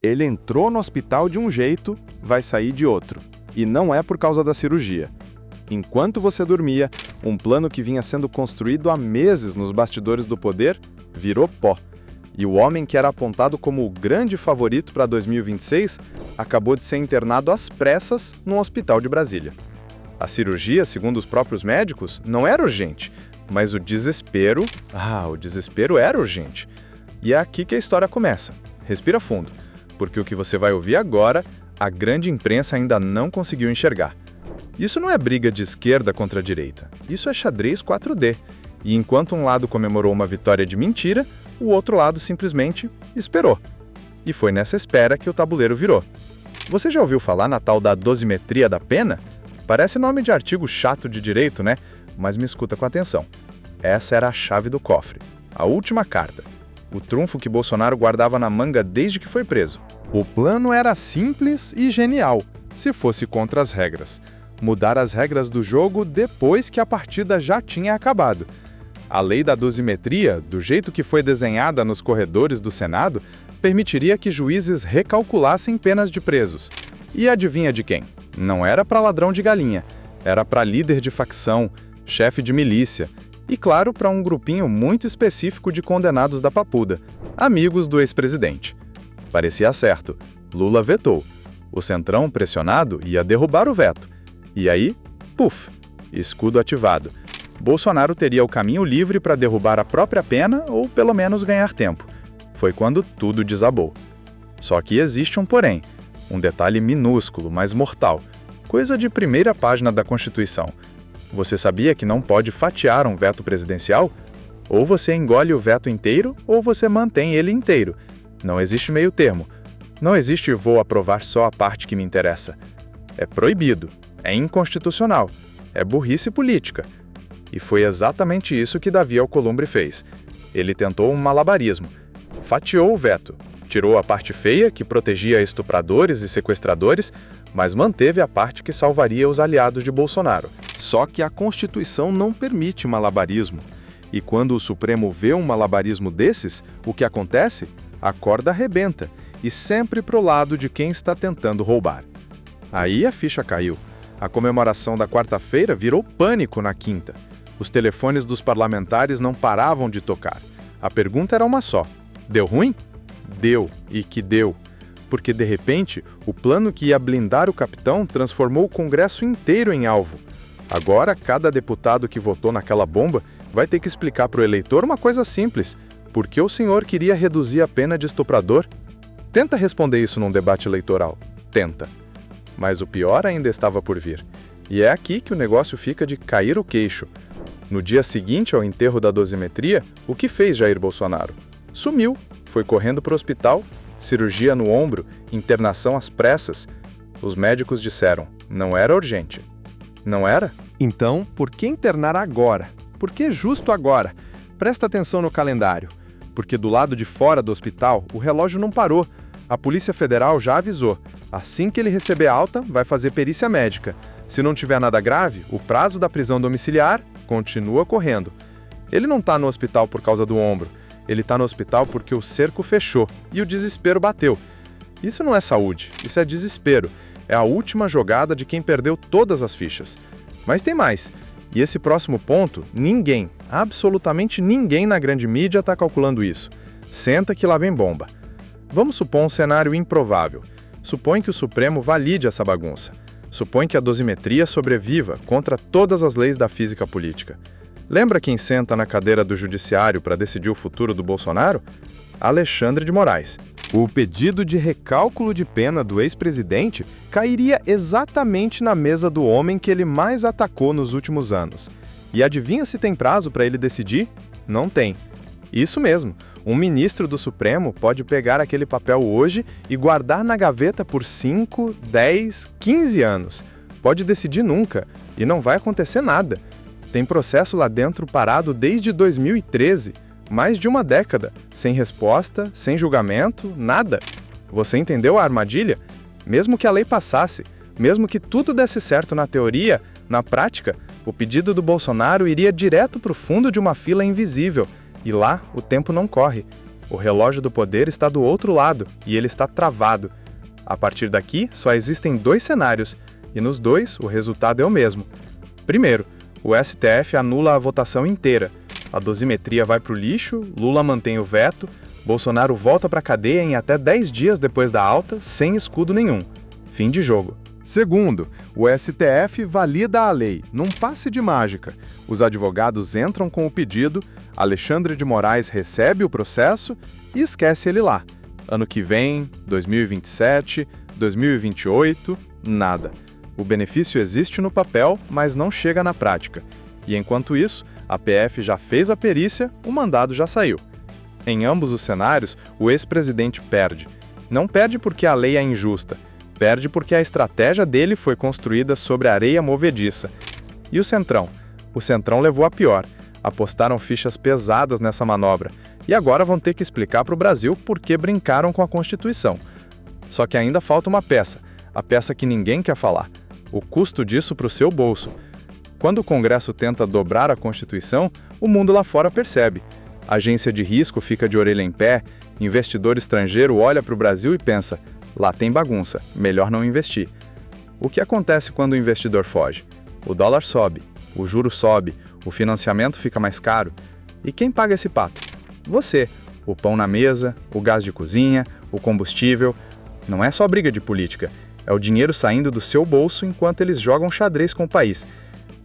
Ele entrou no hospital de um jeito, vai sair de outro. E não é por causa da cirurgia. Enquanto você dormia, um plano que vinha sendo construído há meses nos bastidores do poder virou pó. E o homem que era apontado como o grande favorito para 2026 acabou de ser internado às pressas num hospital de Brasília. A cirurgia, segundo os próprios médicos, não era urgente, mas o desespero era urgente. E é aqui que a história começa. Respira fundo, porque o que você vai ouvir agora, a grande imprensa ainda não conseguiu enxergar. Isso não é briga de esquerda contra a direita, isso é xadrez 4D. E enquanto um lado comemorou uma vitória de mentira, o outro lado simplesmente esperou. E foi nessa espera que o tabuleiro virou. Você já ouviu falar na tal da dosimetria da pena? Parece nome de artigo chato de direito, né? Mas me escuta com atenção. Essa era a chave do cofre, a última carta. O trunfo que Bolsonaro guardava na manga desde que foi preso. O plano era simples e genial, se fosse contra as regras. Mudar as regras do jogo depois que a partida já tinha acabado. A lei da dosimetria, do jeito que foi desenhada nos corredores do Senado, permitiria que juízes recalculassem penas de presos. E adivinha de quem? Não era para ladrão de galinha, era para líder de facção, chefe de milícia e, claro, para um grupinho muito específico de condenados da papuda, amigos do ex-presidente. Parecia certo. Lula vetou. O Centrão, pressionado, ia derrubar o veto. E aí, puf, escudo ativado. Bolsonaro teria o caminho livre para derrubar a própria pena ou pelo menos ganhar tempo. Foi quando tudo desabou. Só que existe um porém, um detalhe minúsculo, mas mortal, coisa de primeira página da Constituição. Você sabia que não pode fatiar um veto presidencial? Ou você engole o veto inteiro, ou você mantém ele inteiro. Não existe meio termo. Não existe vou aprovar só a parte que me interessa. É proibido, é inconstitucional, é burrice política. E foi exatamente isso que Davi Alcolumbre fez. Ele tentou um malabarismo. Fatiou o veto, tirou a parte feia, que protegia estupradores e sequestradores, mas manteve a parte que salvaria os aliados de Bolsonaro. Só que a Constituição não permite malabarismo. E quando o Supremo vê um malabarismo desses, o que acontece? A corda arrebenta, e sempre pro lado de quem está tentando roubar. Aí a ficha caiu. A comemoração da quarta-feira virou pânico na quinta. Os telefones dos parlamentares não paravam de tocar. A pergunta era uma só. Deu ruim? Deu, e que deu. Porque, de repente, o plano que ia blindar o capitão transformou o Congresso inteiro em alvo. Agora, cada deputado que votou naquela bomba vai ter que explicar para o eleitor uma coisa simples. Por que o senhor queria reduzir a pena de estuprador? Tenta responder isso num debate eleitoral. Tenta. Mas o pior ainda estava por vir. E é aqui que o negócio fica de cair o queixo. No dia seguinte ao enterro da dosimetria, o que fez Jair Bolsonaro? Sumiu, foi correndo para o hospital, cirurgia no ombro, internação às pressas. Os médicos disseram, não era urgente. Não era? Então, por que internar agora? Por que justo agora? Presta atenção no calendário. Porque do lado de fora do hospital, o relógio não parou. A Polícia Federal já avisou. Assim que ele receber alta, vai fazer perícia médica. Se não tiver nada grave, o prazo da prisão domiciliar continua correndo. Ele não está no hospital por causa do ombro. Ele está no hospital porque o cerco fechou e o desespero bateu. Isso não é saúde, isso é desespero. É a última jogada de quem perdeu todas as fichas. Mas tem mais. E esse próximo ponto, ninguém, absolutamente ninguém na grande mídia está calculando isso. Senta que lá vem bomba. Vamos supor um cenário improvável. Supõe que o Supremo valide essa bagunça. Supõe que a dosimetria sobreviva contra todas as leis da física política. Lembra quem senta na cadeira do judiciário para decidir o futuro do Bolsonaro? Alexandre de Moraes. O pedido de recálculo de pena do ex-presidente cairia exatamente na mesa do homem que ele mais atacou nos últimos anos. E adivinha se tem prazo para ele decidir? Não tem. Isso mesmo, um ministro do Supremo pode pegar aquele papel hoje e guardar na gaveta por 5, 10, 15 anos. Pode decidir nunca, e não vai acontecer nada. Tem processo lá dentro parado desde 2013, mais de uma década, sem resposta, sem julgamento, nada. Você entendeu a armadilha? Mesmo que a lei passasse, mesmo que tudo desse certo na teoria, na prática, o pedido do Bolsonaro iria direto para o fundo de uma fila invisível, e lá o tempo não corre. O relógio do poder está do outro lado e ele está travado. A partir daqui, só existem 2 cenários, e nos 2 o resultado é o mesmo. Primeiro, o STF anula a votação inteira. A dosimetria vai para o lixo, Lula mantém o veto, Bolsonaro volta para a cadeia em até 10 dias depois da alta, sem escudo nenhum. Fim de jogo. Segundo, o STF valida a lei, num passe de mágica. Os advogados entram com o pedido, Alexandre de Moraes recebe o processo e esquece ele lá. Ano que vem, 2027, 2028, nada. O benefício existe no papel, mas não chega na prática. E enquanto isso, a PF já fez a perícia, o mandado já saiu. Em ambos os cenários, o ex-presidente perde. Não perde porque a lei é injusta, perde porque a estratégia dele foi construída sobre areia movediça. E o Centrão? O Centrão levou a pior. Apostaram fichas pesadas nessa manobra. E agora vão ter que explicar para o Brasil por que brincaram com a Constituição. Só que ainda falta uma peça, a peça que ninguém quer falar. O custo disso para o seu bolso. Quando o Congresso tenta dobrar a Constituição, o mundo lá fora percebe. A agência de risco fica de orelha em pé, investidor estrangeiro olha para o Brasil e pensa, lá tem bagunça, melhor não investir. O que acontece quando o investidor foge? O dólar sobe, o juro sobe, o financiamento fica mais caro. E quem paga esse pato? Você. O pão na mesa, o gás de cozinha, o combustível. Não é só briga de política, é o dinheiro saindo do seu bolso enquanto eles jogam xadrez com o país.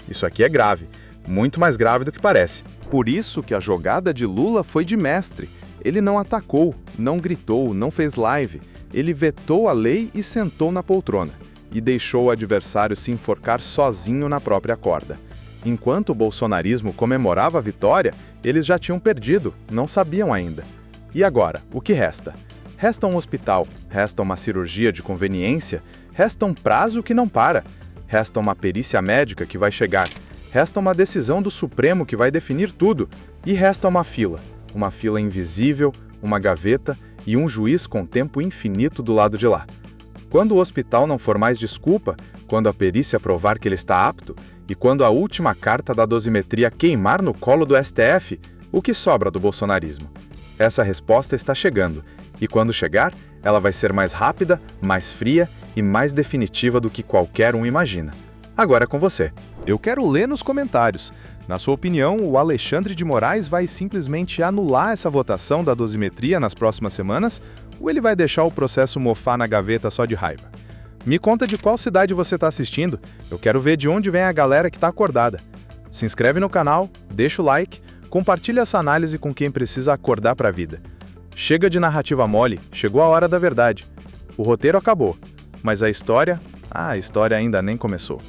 Isso aqui é grave, muito mais grave do que parece. Por isso que a jogada de Lula foi de mestre. Ele não atacou, não gritou, não fez live. Ele vetou a lei e sentou na poltrona. E deixou o adversário se enforcar sozinho na própria corda. Enquanto o bolsonarismo comemorava a vitória, eles já tinham perdido, não sabiam ainda. E agora, o que resta? Resta um hospital, resta uma cirurgia de conveniência, resta um prazo que não para, resta uma perícia médica que vai chegar, resta uma decisão do Supremo que vai definir tudo, e resta uma fila invisível, uma gaveta e um juiz com tempo infinito do lado de lá. Quando o hospital não for mais desculpa, quando a perícia provar que ele está apto, e quando a última carta da dosimetria queimar no colo do STF, o que sobra do bolsonarismo? Essa resposta está chegando, e quando chegar, ela vai ser mais rápida, mais fria e mais definitiva do que qualquer um imagina. Agora é com você. Eu quero ler nos comentários. Na sua opinião, o Alexandre de Moraes vai simplesmente anular essa votação da dosimetria nas próximas semanas, ou ele vai deixar o processo mofar na gaveta só de raiva? Me conta de qual cidade você está assistindo, eu quero ver de onde vem a galera que está acordada. Se inscreve no canal, deixa o like, compartilha essa análise com quem precisa acordar para a vida. Chega de narrativa mole, chegou a hora da verdade. O roteiro acabou, mas a história ainda nem começou.